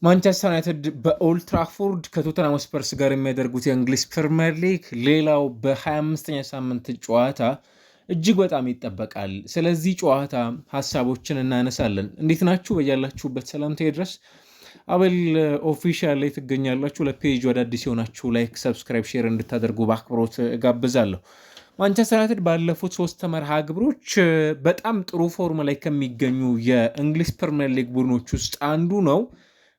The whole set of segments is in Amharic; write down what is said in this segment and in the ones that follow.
ማንቸስተር ዩናይትድ በኦልድ ትራፎርድ ከቶተንሃም ስፐርስ ጋር የሚያደርጉት የእንግሊዝ ፕሪምየር ሊግ ሌላው በ25ኛ ሳምንት ጨዋታ እጅግ በጣም ይጠበቃል። ስለዚህ ጨዋታ ሀሳቦችን እናነሳለን። እንዴት ናችሁ? በያላችሁበት ሰላምታ ድረስ አቤል ኦፊሻል ላይ ትገኛላችሁ። ለፔጅ ወደ አዲስ የሆናችሁ ላይክ፣ ሰብስክራይብ፣ ሼር እንድታደርጉ በአክብሮት ጋብዛለሁ። ማንቸስተር ዩናይትድ ባለፉት 3 መርሃ ግብሮች በጣም ጥሩ ፎርም ላይ ከሚገኙ የእንግሊዝ ፕሪምየር ሊግ ቡድኖች ውስጥ አንዱ ነው።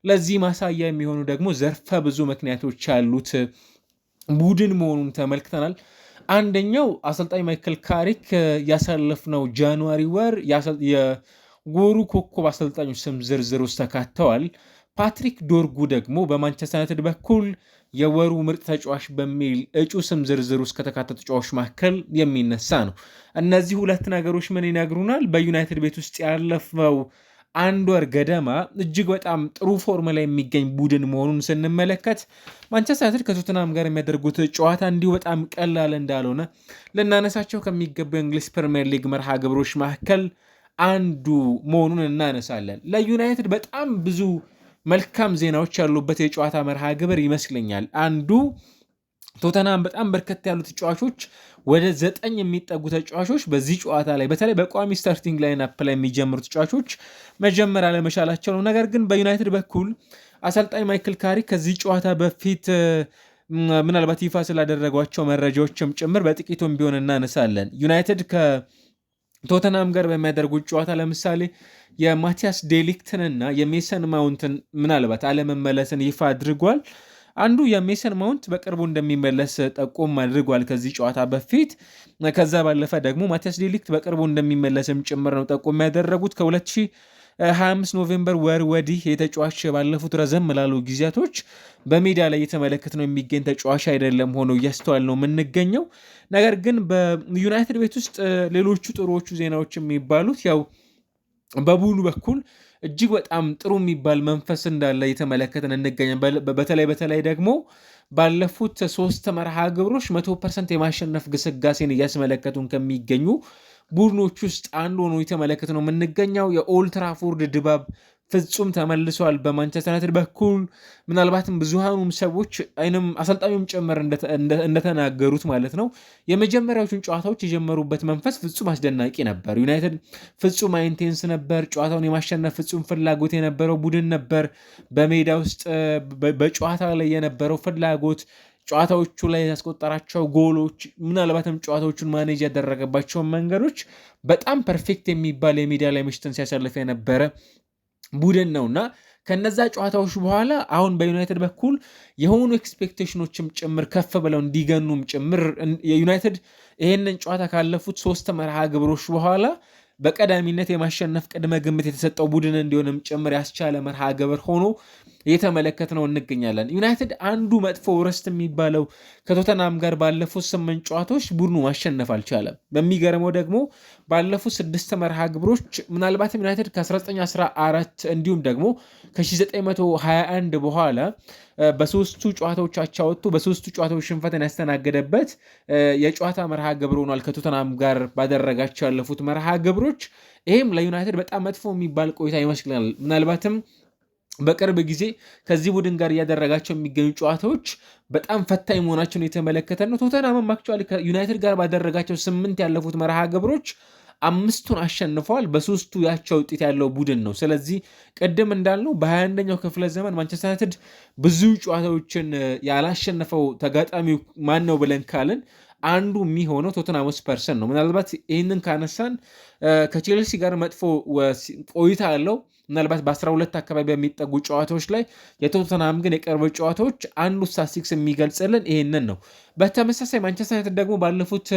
ለዚህ ማሳያ የሚሆኑ ደግሞ ዘርፈ ብዙ ምክንያቶች ያሉት ቡድን መሆኑን ተመልክተናል። አንደኛው አሰልጣኝ ማይክል ካሪክ ያሳለፍነው ጃንዋሪ ወር የወሩ ኮከብ አሰልጣኞች ስም ዝርዝር ውስጥ ተካተዋል። ፓትሪክ ዶርጉ ደግሞ በማንቸስተር ዩናይትድ በኩል የወሩ ምርጥ ተጫዋች በሚል እጩ ስም ዝርዝር ውስጥ ከተካተቱ ተጫዋቾች መካከል የሚነሳ ነው። እነዚህ ሁለት ነገሮች ምን ይነግሩናል? በዩናይትድ ቤት ውስጥ ያለፈው አንድ ወር ገደማ እጅግ በጣም ጥሩ ፎርም ላይ የሚገኝ ቡድን መሆኑን ስንመለከት ማንቸስተር ዩናይትድ ከቶተንሃም ጋር የሚያደርጉት ጨዋታ እንዲሁ በጣም ቀላል እንዳልሆነ ልናነሳቸው ከሚገቡ የእንግሊዝ ፕሪምየር ሊግ መርሃ ግብሮች መካከል አንዱ መሆኑን እናነሳለን። ለዩናይትድ በጣም ብዙ መልካም ዜናዎች ያሉበት የጨዋታ መርሃ ግብር ይመስለኛል። አንዱ ቶተንሃም በጣም በርከት ያሉ ተጫዋቾች ወደ 9 የሚጠጉ ተጫዋቾች በዚህ ጨዋታ ላይ በተለይ በቋሚ ስታርቲንግ ላይን አፕ ላይ የሚጀምሩ ተጫዋቾች መጀመር አለመቻላቸው ነው። ነገር ግን በዩናይትድ በኩል አሰልጣኝ ማይክል ካሪክ ከዚህ ጨዋታ በፊት ምናልባት ይፋ ስላደረጓቸው መረጃዎችም ጭምር በጥቂቱም ቢሆን እናነሳለን። ዩናይትድ ከቶተንሃም ጋር በሚያደርጉት ጨዋታ ለምሳሌ የማቲያስ ዴሊክትንና የሜሰን ማውንትን ምናልባት አለመመለስን ይፋ አድርጓል። አንዱ የሜሰን ማውንት በቅርቡ እንደሚመለስ ጠቆም አድርጓል ከዚህ ጨዋታ በፊት። ከዛ ባለፈ ደግሞ ማቲያስ ዴሊክት በቅርቡ እንደሚመለስም ጭምር ነው ጠቆም ያደረጉት። ከ2025 ኖቬምበር ወር ወዲህ የተጫዋች ባለፉት ረዘም ላሉ ጊዜያቶች በሜዳ ላይ እየተመለከት ነው የሚገኝ ተጫዋች አይደለም ሆኖ እያስተዋል ነው የምንገኘው። ነገር ግን በዩናይትድ ቤት ውስጥ ሌሎቹ ጥሩዎቹ ዜናዎች የሚባሉት ያው በቡድኑ በኩል እጅግ በጣም ጥሩ የሚባል መንፈስ እንዳለ እየተመለከትን እንገኛለን። በተለይ ደግሞ ባለፉት 3 መርሃ ግብሮች 100% የማሸነፍ ግስጋሴን እያስመለከቱን ከሚገኙ ቡድኖች ውስጥ አንዱ ሆኖ እየተመለከት ነው የምንገኘው። የኦልድ ትራፎርድ ድባብ ፍጹም ተመልሷል በማንቸስተር ዩናይትድ በኩል። ምናልባትም ብዙሃኑም ሰዎች አይንም አሰልጣኙም ጭምር እንደተናገሩት ማለት ነው የመጀመሪያዎቹን ጨዋታዎች የጀመሩበት መንፈስ ፍጹም አስደናቂ ነበር። ዩናይትድ ፍጹም ኢንቴንስ ነበር። ጨዋታውን የማሸነፍ ፍጹም ፍላጎት የነበረው ቡድን ነበር። በሜዳ ውስጥ በጨዋታ ላይ የነበረው ፍላጎት፣ ጨዋታዎቹ ላይ ያስቆጠራቸው ጎሎች፣ ምናልባትም ጨዋታዎቹን ማኔጅ ያደረገባቸውን መንገዶች በጣም ፐርፌክት የሚባል የሜዳ ላይ ምሽትን ሲያሳልፍ የነበረ ቡድን ነውና ከነዛ ጨዋታዎች በኋላ አሁን በዩናይትድ በኩል የሆኑ ኤክስፔክቴሽኖችም ጭምር ከፍ ብለው እንዲገኑም ጭምር የዩናይትድ ይህንን ጨዋታ ካለፉት 3 መርሃ ግብሮች በኋላ በቀዳሚነት የማሸነፍ ቅድመ ግምት የተሰጠው ቡድን እንዲሆንም ጭምር ያስቻለ መርሃ ግብር ሆኖ እየተመለከት ነው እንገኛለን። ዩናይትድ አንዱ መጥፎ ርስት የሚባለው ከቶተንሃም ጋር ባለፉት 8 ጨዋታዎች ቡድኑ ማሸነፍ አልቻለም። በሚገርመው ደግሞ ባለፉት 6 መርሃ ግብሮች ምናልባትም ዩናይትድ ከ1914 እንዲሁም ደግሞ ከ1921 በኋላ በሶስቱ ጨዋታዎች አቻ ወጥቶ በሶስቱ ጨዋታዎች ሽንፈትን ያስተናገደበት የጨዋታ መርሃ ግብር ሆኗል ከቶተንሃም ጋር ባደረጋቸው ያለፉት መርሃ ግብሮች። ይህም ለዩናይትድ በጣም መጥፎ የሚባል ቆይታ ይመስላል። ምናልባትም በቅርብ ጊዜ ከዚህ ቡድን ጋር እያደረጋቸው የሚገኙ ጨዋታዎች በጣም ፈታኝ መሆናቸውን የተመለከተ ነው። ቶተንሃም አክቹዋሊ ከዩናይትድ ጋር ባደረጋቸው 8 ያለፉት መርሃ ግብሮች 5ቱን አሸንፈዋል። በ3ቱ ያቻ ውጤት ያለው ቡድን ነው። ስለዚህ ቅድም እንዳልነው በ21ኛው ክፍለ ዘመን ማንቸስተር ዩናይትድ ብዙ ጨዋታዎችን ያላሸነፈው ተጋጣሚው ማን ነው ብለን ካልን አንዱ የሚሆነው ቶተንሃም ስፐርስን ነው። ምናልባት ይህንን ካነሳን ከቼልሲ ጋር መጥፎ ቆይታ አለው። ምናልባት በ12 አካባቢ በሚጠጉ ጨዋታዎች ላይ የቶተንሃም ግን የቅርብ ጨዋታዎች አንዱ ስታቲስቲክስ የሚገልጽልን ይህንን ነው። በተመሳሳይ ማንቸስተር ዩናይትድ ደግሞ ባለፉት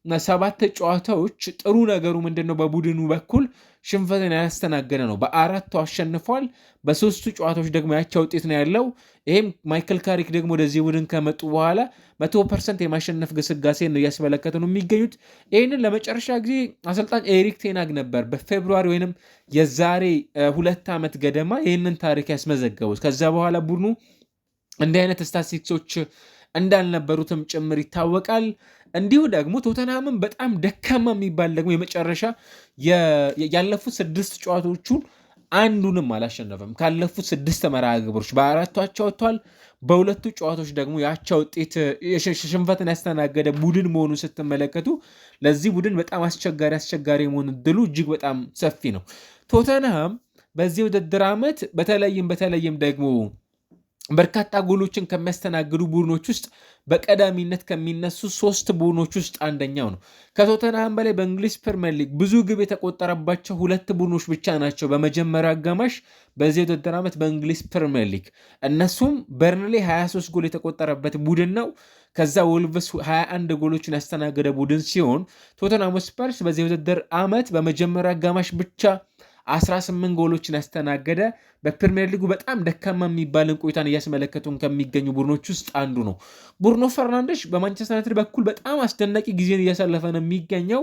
7 ጨዋታዎች ጥሩ ነገሩ ምንድነው? በቡድኑ በኩል ሽንፈትን ያስተናገደ ነው። በ4ቱ አሸንፏል። በ3ቱ ጨዋታዎች ደግሞ ያቻ ውጤት ነው ያለው። ይህም ማይክል ካሪክ ደግሞ ወደዚህ ቡድን ከመጡ በኋላ 100% የማሸነፍ ግስጋሴ ነው እያስመለከተ ነው የሚገኙት። ይህንን ለመጨረሻ ጊዜ አሰልጣኝ ኤሪክ ቴናግ ነበር በፌብሩዋሪ ወይንም የዛሬ 2 ዓመት ገደማ ይህንን ታሪክ ያስመዘገቡት። ከዛ በኋላ ቡድኑ እንዲህ አይነት ስታቲስቲክሶች እንዳልነበሩትም ጭምር ይታወቃል። እንዲሁ ደግሞ ቶተንሃምን በጣም ደካማ የሚባል ደግሞ የመጨረሻ ያለፉት 6 ጨዋታዎቹን አንዱንም አላሸነፈም። ካለፉት 6 መርሃ ግብሮች በ4ቱ አቻ ወጥቷል። በሁለቱ ጨዋታዎች ደግሞ የአቻ ውጤት ሽንፈትን ያስተናገደ ቡድን መሆኑን ስትመለከቱ ለዚህ ቡድን በጣም አስቸጋሪ መሆኑ እድሉ እጅግ በጣም ሰፊ ነው። ቶተንሃም በዚህ ውድድር ዓመት በተለይም ደግሞ በርካታ ጎሎችን ከሚያስተናግዱ ቡድኖች ውስጥ በቀዳሚነት ከሚነሱ 3 ቡድኖች ውስጥ አንደኛው ነው። ከቶተንሃም በላይ በእንግሊዝ ፕሪሚየር ሊግ ብዙ ግብ የተቆጠረባቸው 2 ቡድኖች ብቻ ናቸው በመጀመሪያ አጋማሽ በዚህ ውድድር ዓመት በእንግሊዝ ፕሪሚየር ሊግ። እነሱም በርንሌ 23 ጎል የተቆጠረበት ቡድን ነው። ከዛ ወልቭስ 21 ጎሎችን ያስተናገደ ቡድን ሲሆን ቶተንሃም ስፐርስ በዚህ ውድድር ዓመት በመጀመሪያ አጋማሽ ብቻ 18 ጎሎችን ያስተናገደ በፕሪሚየር ሊጉ በጣም ደካማ የሚባልን ቆይታን እያስመለከቱን ከሚገኙ ቡድኖች ውስጥ አንዱ ነው። ብሩኖ ፈርናንዴዝ በማንቸስተር ዩናይትድ በኩል በጣም አስደናቂ ጊዜን እያሳለፈ ነው የሚገኘው።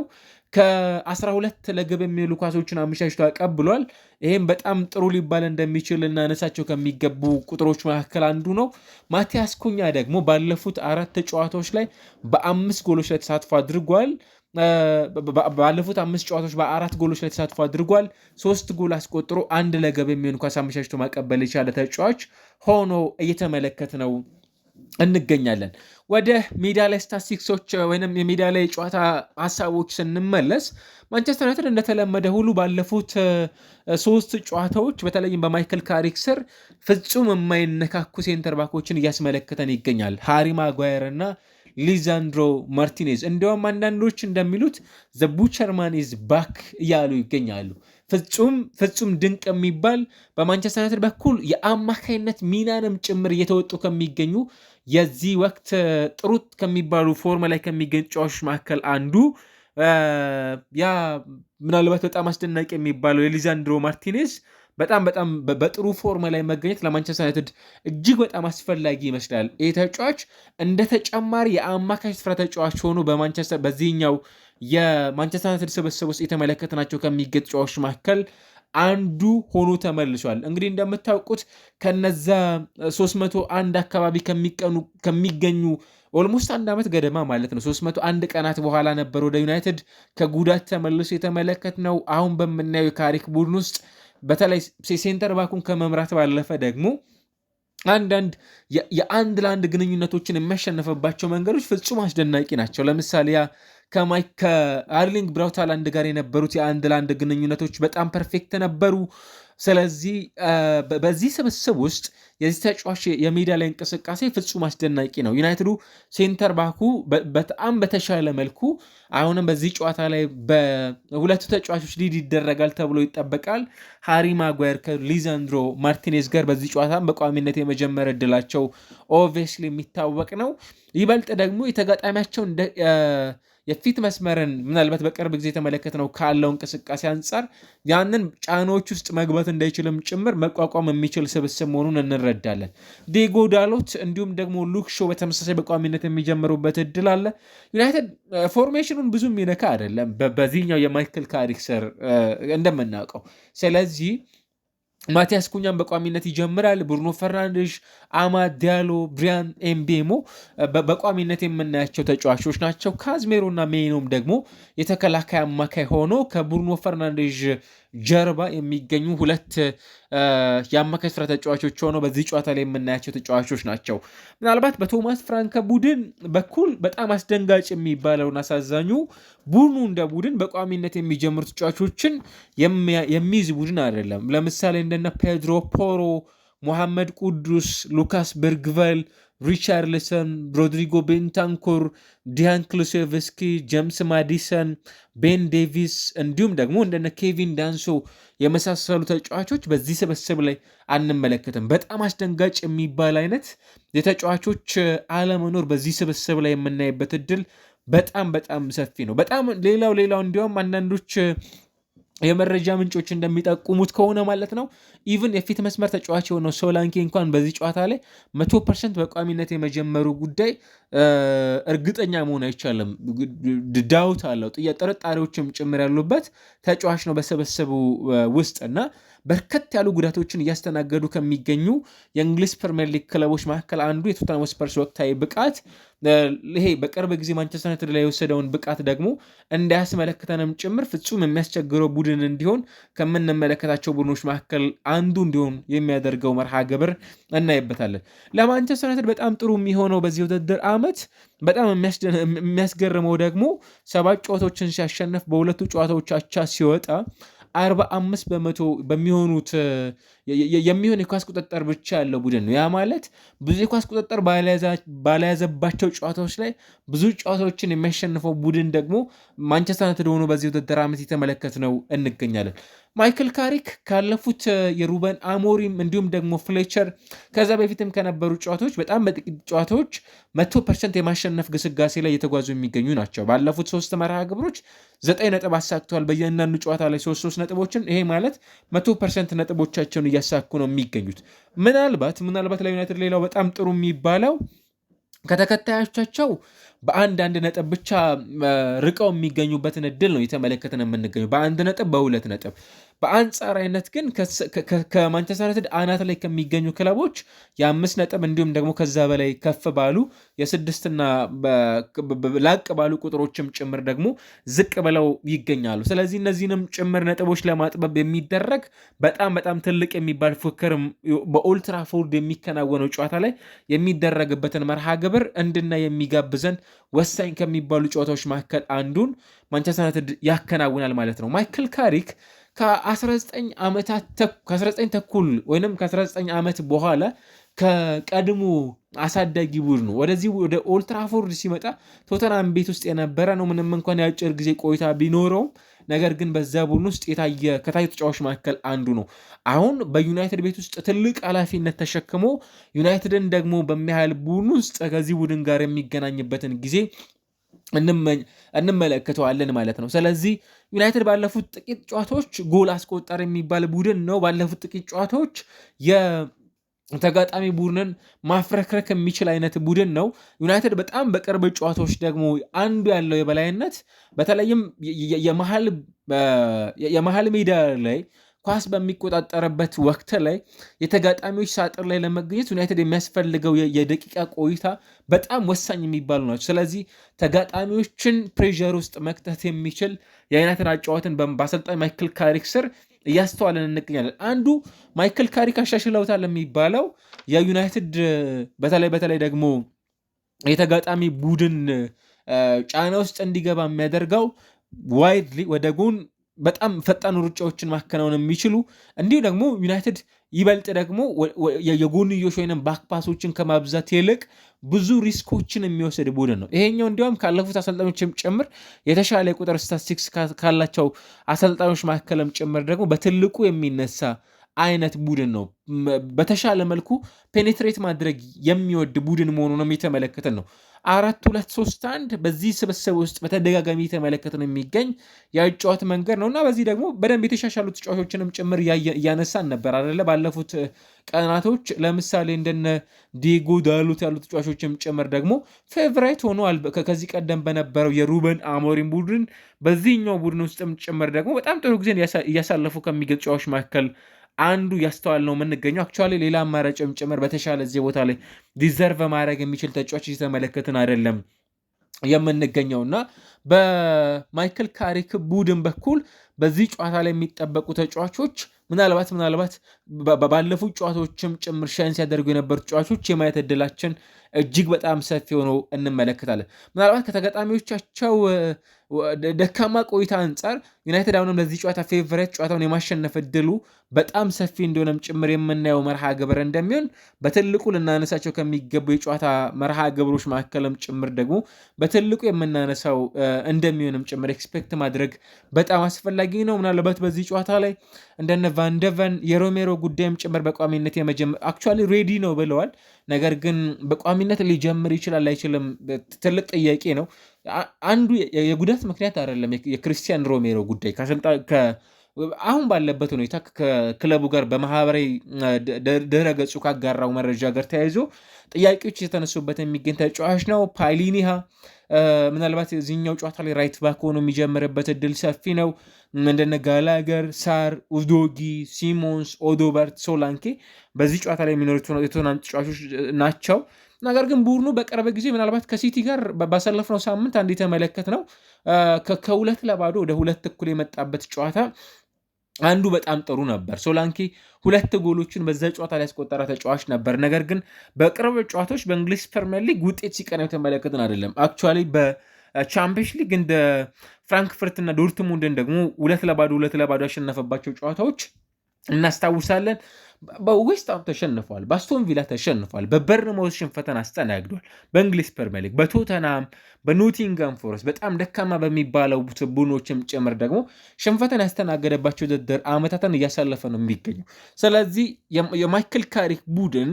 ከ12 ለግብ የሚሉ ኳሶችን አመቻችቶ አቀብሏል። ይህም በጣም ጥሩ ሊባል እንደሚችል እናነሳቸው ከሚገቡ ቁጥሮች መካከል አንዱ ነው። ማቲያስ ኩኛ ደግሞ ባለፉት 4 ጨዋታዎች ላይ በ5 ጎሎች ላይ ተሳትፎ አድርጓል። ባለፉት 5 ጨዋታዎች በ4 ጎሎች ላይ ተሳትፎ አድርጓል። 3 ጎል አስቆጥሮ 1 ለግብ የሚሆን ኳስ አመቻችቶ ማቀበል የቻለ ተጫዋች ሆኖ እየተመለከት ነው እንገኛለን። ወደ ሜዳ ላይ ስታቲስቲክሶች ወይም የሜዳ ላይ የጨዋታ ሀሳቦች ስንመለስ ማንቸስተር ዩናይትድ እንደተለመደ ሁሉ ባለፉት 3 ጨዋታዎች በተለይም በማይክል ካሪክ ስር ፍጹም የማይነካኩ ሴንተር ባኮችን እያስመለከተን ይገኛል። ሃሪ ማጓየር እና ሊዛንድሮ ማርቲኔዝ። እንዲያውም አንዳንዶች እንደሚሉት ዘ ቡቸርማን ኢዝ ባክ እያሉ ይገኛሉ። ፍጹም ድንቅ የሚባል በማንቸስተር ዩናይትድ በኩል የአማካይነት ሚናንም ጭምር እየተወጡ ከሚገኙ የዚህ ወቅት ጥሩ ከሚባሉ ፎርም ላይ ከሚገኙ ተጫዋቾች መካከል አንዱ ያ ምናልባት በጣም አስደናቂ የሚባለው የሊዛንድሮ ማርቲኔዝ በጣም በጥሩ ፎርም ላይ መገኘት ለማንቸስተር ዩናይትድ እጅግ በጣም አስፈላጊ ይመስላል። ይህ ተጫዋች እንደ ተጨማሪ የአማካይ ስፍራ ተጫዋች ሆኖ በዚህኛው የማንቸስተር ዩናይትድ ስብስብ ውስጥ የተመለከትናቸው ከሚገኙ ተጫዋቾች መካከል አንዱ ሆኖ ተመልሷል። እንግዲህ እንደምታውቁት ከነዛ 301 አካባቢ ከሚገኙ ኦልሞስት 1 ዓመት ገደማ ማለት ነው 301 ቀናት በኋላ ነበር ወደ ዩናይትድ ከጉዳት ተመልሶ የተመለከትነው። አሁን በምናየው የካሪክ ቡድን ውስጥ በተለይ ሴንተር ባኩን ከመምራት ባለፈ ደግሞ አንዳንድ የአንድ ለአንድ ግንኙነቶችን የሚያሸነፈባቸው መንገዶች ፍጹም አስደናቂ ናቸው። ለምሳሌ ከአርሊንግ ብራውት ሃላንድ ጋር የነበሩት የአንድ ለአንድ ግንኙነቶች በጣም ፐርፌክት ነበሩ። ስለዚህ በዚህ ስብስብ ውስጥ የዚህ ተጫዋች የሜዳ ላይ እንቅስቃሴ ፍጹም አስደናቂ ነው። ዩናይትዱ ሴንተር ባኩ በጣም በተሻለ መልኩ አሁንም በዚህ ጨዋታ ላይ በሁለቱ ተጫዋቾች ሊድ ይደረጋል ተብሎ ይጠበቃል። ሃሪ ማጓየር ከሊዛንድሮ ማርቲኔዝ ጋር በዚህ ጨዋታ በቋሚነት የመጀመር እድላቸው ኦብቪየስሊ የሚታወቅ ነው። ይበልጥ ደግሞ የተጋጣሚያቸው የፊት መስመርን ምናልባት በቅርብ ጊዜ የተመለከትነው ካለው እንቅስቃሴ አንጻር ያንን ጫናዎች ውስጥ መግባት እንዳይችልም ጭምር መቋቋም የሚችል ስብስብ መሆኑን እንረዳለን። ዲዮጎ ዳሎት እንዲሁም ደግሞ ሉክ ሾው በተመሳሳይ በቋሚነት የሚጀምሩበት እድል አለ። ዩናይትድ ፎርሜሽኑን ብዙ የሚነካ አይደለም በዚህኛው የማይክል ካሪክ ስር እንደምናውቀው። ስለዚህ ማቲያስ ኩኛን በቋሚነት ይጀምራል። ብሩኖ ፈርናንዴዝ፣ አማድ ዲያሎ፣ ብሪያን ኤምቤሞ በቋሚነት የምናያቸው ተጫዋቾች ናቸው። ካዝሜሮ እና ሜኖም ደግሞ የተከላካይ አማካይ ሆኖ ከብሩኖ ፈርናንዴዝ ጀርባ የሚገኙ 2 የአማካይ ስፍራ ተጫዋቾች ሆነው በዚህ ጨዋታ ላይ የምናያቸው ተጫዋቾች ናቸው። ምናልባት በቶማስ ፍራንከ ቡድን በኩል በጣም አስደንጋጭ የሚባለውን አሳዛኙ ቡድኑ እንደ ቡድን በቋሚነት የሚጀምሩ ተጫዋቾችን የሚይዝ ቡድን አይደለም። ለምሳሌ እንደነ ፔድሮ ፖሮ፣ ሞሐመድ ቁዱስ፣ ሉካስ በርግቫል፣ ሪቻርልሰን፣ ሮድሪጎ ቤንታንኩር፣ ዲያን ክሉሴቭስኪ፣ ጄምስ ማዲሰን፣ ቤን ዴቪስ እንዲሁም ደግሞ እንደነ ኬቪን ዳንሶ የመሳሰሉ ተጫዋቾች በዚህ ስብስብ ላይ አንመለከትም። በጣም አስደንጋጭ የሚባል አይነት የተጫዋቾች አለመኖር በዚህ ስብስብ ላይ የምናይበት እድል በጣም ሰፊ ነው። በጣም ሌላው እንዲሁም አንዳንዶች የመረጃ ምንጮች እንደሚጠቁሙት ከሆነ ማለት ነው ኢቭን የፊት መስመር ተጫዋች የሆነው ሶላንኬ እንኳን በዚህ ጨዋታ ላይ 100% በቋሚነት የመጀመሩ ጉዳይ እርግጠኛ መሆን አይቻልም። ዳውት አለው፣ ጥርጣሬዎችም ጭምር ያሉበት ተጫዋች ነው በስብስቡ ውስጥ እና በርከት ያሉ ጉዳቶችን እያስተናገዱ ከሚገኙ የእንግሊዝ ፕሪሚየር ሊግ ክለቦች መካከል አንዱ የቶተንሃም ስፐርስ ወቅታዊ ብቃት ይሄ በቅርብ ጊዜ ማንቸስተር ዩናይትድ ላይ የወሰደውን ብቃት ደግሞ እንዳያስመለክተንም ጭምር ፍጹም የሚያስቸግረው ቡድን እንዲሆን ከምንመለከታቸው ቡድኖች መካከል አንዱ እንዲሆን የሚያደርገው መርሃ ግብር እናይበታለን። ለማንቸስተር ዩናይትድ በጣም ጥሩ የሚሆነው በዚህ ውድድር ዓመት በጣም የሚያስገርመው ደግሞ 7 ጨዋታዎችን ሲያሸንፍ በሁለቱ ጨዋታዎች አቻ ሲወጣ 45 በመቶ በሚሆኑት የሚሆን የኳስ ቁጥጥር ብቻ ያለው ቡድን ነው። ያ ማለት ብዙ የኳስ ቁጥጥር ባለያዘባቸው ጨዋታዎች ላይ ብዙ ጨዋታዎችን የሚያሸንፈው ቡድን ደግሞ ማንቸስተር ዩናይትድ ሆኖ በዚህ ውድድር ዓመት የተመለከትነው እንገኛለን። ማይክል ካሪክ ካለፉት የሩበን አሞሪም እንዲሁም ደግሞ ፍሌቸር ከዛ በፊትም ከነበሩ ጨዋታዎች በጣም በጥቂት ጨዋታዎች 100% የማሸነፍ ግስጋሴ ላይ እየተጓዙ የሚገኙ ናቸው። ባለፉት 3 መርሃ ግብሮች 9 ነጥብ አሳክተዋል በእያንዳንዱ ጨዋታ ላይ 3 ነጥቦችን። ይሄ ማለት 100% ነጥቦቻቸውን እያሳኩ ነው የሚገኙት። ምናልባት ለዩናይትድ ሌላው በጣም ጥሩ የሚባለው ከተከታዮቻቸው በአንድ ነጥብ ብቻ ርቀው የሚገኙበትን እድል ነው የተመለከትን የምንገኙ በ1 ነጥብ በ2 ነጥብ። በአንጻራዊነት ግን ከማንቸስተር ዩናይትድ አናት ላይ ከሚገኙ ክለቦች የ5 ነጥብ እንዲሁም ደግሞ ከዛ በላይ ከፍ ባሉ የ6 እና ላቅ ባሉ ቁጥሮችም ጭምር ደግሞ ዝቅ ብለው ይገኛሉ። ስለዚህ እነዚህንም ጭምር ነጥቦች ለማጥበብ የሚደረግ በጣም ትልቅ የሚባል ፉክክር በኦልድ ትራፎርድ የሚከናወነው ጨዋታ ላይ የሚደረግበትን መርሃ ግብር እንድናይ የሚጋብዘን ወሳኝ ከሚባሉ ጨዋታዎች መካከል አንዱን ማንቸስተር ዩናይትድ ያከናውናል ማለት ነው። ማይክል ካሪክ ከ19 ተኩል ወይም ከ19 ዓመት በኋላ ከቀድሞ አሳዳጊ ቡድኑ ወደዚህ ወደ ኦልድ ትራፎርድ ሲመጣ ቶተንሃም ቤት ውስጥ የነበረ ነው። ምንም እንኳን የአጭር ጊዜ ቆይታ ቢኖረውም ነገር ግን በዛ ቡድን ውስጥ ከታዩ ተጫዋቾች መካከል አንዱ ነው። አሁን በዩናይትድ ቤት ውስጥ ትልቅ ኃላፊነት ተሸክሞ ዩናይትድን ደግሞ በሚያህል ቡድን ውስጥ ከዚህ ቡድን ጋር የሚገናኝበትን ጊዜ እንመለከተዋለን ማለት ነው። ስለዚህ ዩናይትድ ባለፉት ጥቂት ጨዋታዎች ጎል አስቆጠር የሚባል ቡድን ነው። ባለፉት ጥቂት ጨዋታዎች ተጋጣሚ ቡድንን ማፍረክረክ የሚችል አይነት ቡድን ነው። ዩናይትድ በጣም በቅርብ ጨዋታዎች ደግሞ አንዱ ያለው የበላይነት በተለይም የመሃል ሜዳ ላይ ኳስ በሚቆጣጠርበት ወቅት ላይ የተጋጣሚዎች ሳጥን ላይ ለመገኘት ዩናይትድ የሚያስፈልገው የደቂቃ ቆይታ በጣም ወሳኝ የሚባሉ ናቸው። ስለዚህ ተጋጣሚዎችን ፕሬዠር ውስጥ መክተት የሚችል የዩናይትድ አጫዋትን በአሰልጣኝ ማይክል ካሪክ ስር እያስተዋለን እንገኛለን። አንዱ ማይክል ካሪክ አሻሽለውታል የሚባለው የዩናይትድ በተለይ ደግሞ የተጋጣሚ ቡድን ጫና ውስጥ እንዲገባ የሚያደርገው ዋይድሊ ወደ ጎን በጣም ፈጣን ሩጫዎችን ማከናወን የሚችሉ እንዲሁ ደግሞ ዩናይትድ ይበልጥ ደግሞ የጎንዮሽ ወይም ባክፓሶችን ከማብዛት ይልቅ ብዙ ሪስኮችን የሚወስድ ቡድን ነው። ይሄኛው እንዲሁም ካለፉት አሰልጣኞችም ጭምር የተሻለ የቁጥር ስታቲስቲክስ ካላቸው አሰልጣኞች መካከልም ጭምር ደግሞ በትልቁ የሚነሳ አይነት ቡድን ነው። በተሻለ መልኩ ፔኔትሬት ማድረግ የሚወድ ቡድን መሆኑንም የተመለከተን ነው። 4-2-3-1 በዚህ ስብስብ ውስጥ በተደጋጋሚ የተመለከተ ነው የሚገኝ የጨዋታ መንገድ ነው እና በዚህ ደግሞ በደንብ የተሻሻሉ ተጫዋቾችንም ጭምር እያነሳን ነበር አይደለ? ባለፉት ቀናቶች ለምሳሌ እንደነ ዲጎ ዳሎት ያሉ ተጫዋቾችም ጭምር ደግሞ ፌቨራይት ሆነዋል። ከዚህ ቀደም በነበረው የሩበን አሞሪም ቡድን በዚህኛው ቡድን ውስጥም ጭምር ደግሞ በጣም ጥሩ ጊዜ እያሳለፉ ከሚገኙ ተጫዋቾች መካከል አንዱ ያስተዋል ነው የምንገኘው። አክቹዋሊ ሌላ አማራጭም ጭምር በተሻለ እዚህ ቦታ ላይ ዲዘርቭ ማድረግ የሚችል ተጫዋች እየተመለከትን አይደለም የምንገኘው እና በማይክል ካሪክ ቡድን በኩል በዚህ ጨዋታ ላይ የሚጠበቁ ተጫዋቾች ምናልባት ባለፉት ጨዋታዎችም ጭምር ሻይን ሲያደርጉ የነበሩ ተጫዋቾች የማየት እድላችን እጅግ በጣም ሰፊ ሆኖ እንመለከታለን። ምናልባት ከተጋጣሚዎቻቸው ደካማ ቆይታ አንጻር ዩናይትድ አሁንም ለዚህ ጨዋታ ፌቨሬት ጨዋታውን የማሸነፍ እድሉ በጣም ሰፊ እንደሆነም ጭምር የምናየው መርሃ ግብር እንደሚሆን በትልቁ ልናነሳቸው ከሚገቡ የጨዋታ መርሃ ግብሮች መካከልም ጭምር ደግሞ በትልቁ የምናነሳው እንደሚሆንም ጭምር ኤክስፔክት ማድረግ በጣም አስፈላጊ ነው። ምናልባት በዚህ ጨዋታ ላይ እንደነ ቫንደቨን የሮሜሮ ጉዳይም ጭምር በቋሚነት የመጀመር አክቹዋሊ ሬዲ ነው ብለዋል። ነገር ግን በቋሚነት ሊጀምር ይችላል አይችልም ትልቅ ጥያቄ ነው። አንዱ የጉዳት ምክንያት አይደለም የክርስቲያን ሮሜሮ ጉዳይ አሁን ባለበት ሁኔታ ከክለቡ ጋር በማህበራዊ ድረ ገጹ ካጋራው መረጃ ጋር ተያይዞ ጥያቄዎች የተነሱበት የሚገኝ ተጫዋች ነው። ፓሊኒሃ ምናልባት የዚህኛው ጨዋታ ላይ ራይት ባክ ሆኖ የሚጀምርበት እድል ሰፊ ነው። እንደነ ጋላገር፣ ሳር፣ ኡዶጊ፣ ሲሞንስ፣ ኦዶበርት፣ ሶላንኬ በዚህ ጨዋታ ላይ የሚኖሩት የቶተንሃም ተጫዋቾች ናቸው። ነገር ግን ቡድኑ በቅርብ ጊዜ ምናልባት ከሲቲ ጋር ባሳለፍነው ሳምንት አንድ የተመለከት ነው ከ2-2 ወደ 2-1 የመጣበት ጨዋታ አንዱ በጣም ጥሩ ነበር። ሶላንኬ 2 ጎሎችን በዛ ጨዋታ ላይ ያስቆጠረ ተጫዋች ነበር። ነገር ግን በቅርብ ጨዋታዎች በእንግሊዝ ፕሪሚየር ሊግ ውጤት ሲቀና የተመለከትን አይደለም። አክቹዋሊ በቻምፒየንስ ሊግ እንደ ፍራንክፈርት እና ዶርትሙንድን ደግሞ 2-2 ያሸነፈባቸው ጨዋታዎች እናስታውሳለን። በዌስትሃም ተሸንፏል፣ በአስቶን ቪላ ተሸንፏል፣ በበርንማውዝ ሽንፈትን አስተናግዷል። በእንግሊዝ ፕሪሚየር ሊግ በቶተናም በኖቲንጋም ፎረስት በጣም ደካማ በሚባለው ቡድኖችም ጭምር ደግሞ ሽንፈትን ያስተናገደባቸው ውድድር ዓመታትን እያሳለፈ ነው የሚገኘው። ስለዚህ የማይክል ካሪክ ቡድን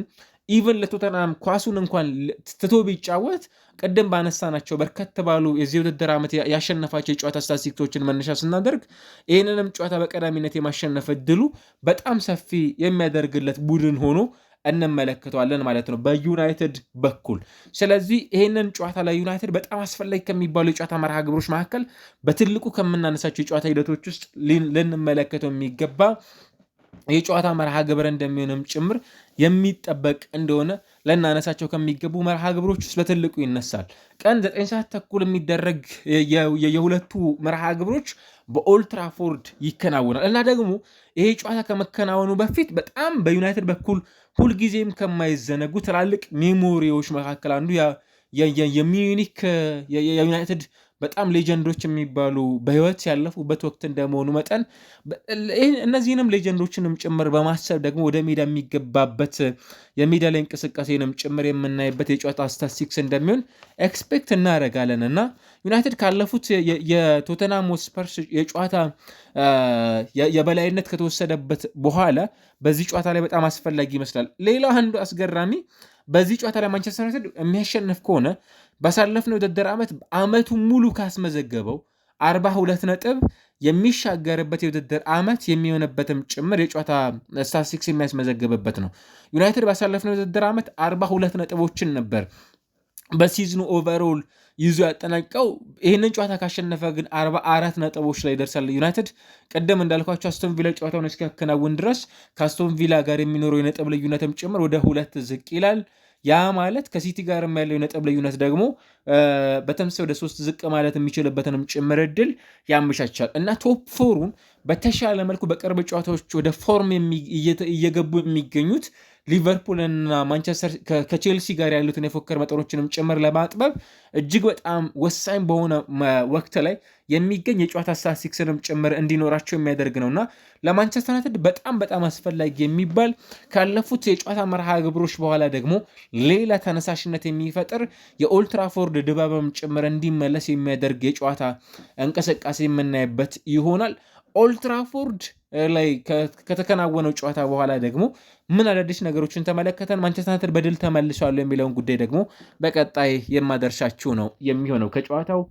ኢቨን ለቶተናም ኳሱን እንኳን ትቶ ቢጫወት ቅድም ባነሳናቸው በርከት ባሉ የዚህ ውድድር ዓመት ያሸነፋቸው የጨዋታ ስታቲስቲክሶችን መነሻ ስናደርግ ይህንንም ጨዋታ በቀዳሚነት የማሸነፍ እድሉ በጣም ሰፊ የሚያደርግለት ቡድን ሆኖ እንመለከተዋለን ማለት ነው በዩናይትድ በኩል። ስለዚህ ይህንን ጨዋታ ላይ ዩናይትድ በጣም አስፈላጊ ከሚባሉ የጨዋታ መርሃ ግብሮች መካከል በትልቁ ከምናነሳቸው የጨዋታ ሂደቶች ውስጥ ልንመለከተው የሚገባ የጨዋታ መርሃ ግብር እንደሚሆንም ጭምር የሚጠበቅ እንደሆነ ለናነሳቸው ከሚገቡ መርሃ ግብሮች ውስጥ በትልቁ ይነሳል። ቀን 9:30 የሚደረግ የሁለቱ መርሃ ግብሮች በኦልትራፎርድ ይከናወናል እና ደግሞ ይሄ ጨዋታ ከመከናወኑ በፊት በጣም በዩናይትድ በኩል ሁልጊዜም ከማይዘነጉ ትላልቅ ሜሞሪዎች መካከል አንዱ የሚዩኒክ የዩናይትድ በጣም ሌጀንዶች የሚባሉ በህይወት ያለፉበት ወቅት እንደመሆኑ መጠን እነዚህንም ሌጀንዶችንም ጭምር በማሰብ ደግሞ ወደ ሜዳ የሚገባበት የሜዳ ላይ እንቅስቃሴንም ጭምር የምናይበት የጨዋታ ስታቲስቲክስ እንደሚሆን ኤክስፔክት እናደርጋለን እና ዩናይትድ ካለፉት የቶተንሃም ስፐርስ የጨዋታ የበላይነት ከተወሰደበት በኋላ በዚህ ጨዋታ ላይ በጣም አስፈላጊ ይመስላል። ሌላው አንዱ አስገራሚ በዚህ ጨዋታ ላይ ማንቸስተር ዩናይትድ የሚያሸንፍ ከሆነ ባሳለፍነው የውድድር ዓመት ዓመቱን ሙሉ ካስመዘገበው 42 ነጥብ የሚሻገርበት የውድድር ዓመት የሚሆንበትም ጭምር የጨዋታ ስታቲስቲክስ የሚያስመዘግብበት ነው። ዩናይትድ ባሳለፍነው የውድድር ዓመት 42 ነጥቦችን ነበር በሲዝኑ ኦቨርኦል ይዞ ያጠናቀው። ይህንን ጨዋታ ካሸነፈ ግን 44 ነጥቦች ላይ ይደርሳል ዩናይትድ። ቅድም እንዳልኳቸው አስቶን ቪላ ጨዋታውን እስኪያከናውን ድረስ ከአስቶን ቪላ ጋር የሚኖረው የነጥብ ልዩነትም ጭምር ወደ 2 ዝቅ ይላል። ያ ማለት ከሲቲ ጋር ያለው የነጥብ ልዩነት ደግሞ በተመሳሳይ ወደ 3 ዝቅ ማለት የሚችልበትንም ጭምር እድል ያመቻቻል እና ቶፕ ፎሩን በተሻለ መልኩ በቅርብ ጨዋታዎች ወደ ፎርም እየገቡ የሚገኙት ሊቨርፑል እና ማንቸስተር ከቼልሲ ጋር ያሉትን የፉክክር መጠኖችንም ጭምር ለማጥበብ እጅግ በጣም ወሳኝ በሆነ ወቅት ላይ የሚገኝ የጨዋታ ስታቲስቲክስንም ጭምር እንዲኖራቸው የሚያደርግ ነውና ለማንቸስተር ዩናይትድ በጣም አስፈላጊ የሚባል ካለፉት የጨዋታ መርሃ ግብሮች በኋላ ደግሞ ሌላ ተነሳሽነት የሚፈጥር የኦልትራፎርድ ድባብም ጭምር እንዲመለስ የሚያደርግ የጨዋታ እንቅስቃሴ የምናይበት ይሆናል። ኦልትራፎርድ ላይ ከተከናወነው ጨዋታ በኋላ ደግሞ ምን አዳዲስ ነገሮችን ተመለከተን፣ ማንቸስተር ዩናይትድ በድል ተመልሷል የሚለውን ጉዳይ ደግሞ በቀጣይ የማደርሻችሁ ነው የሚሆነው። ከጨዋታው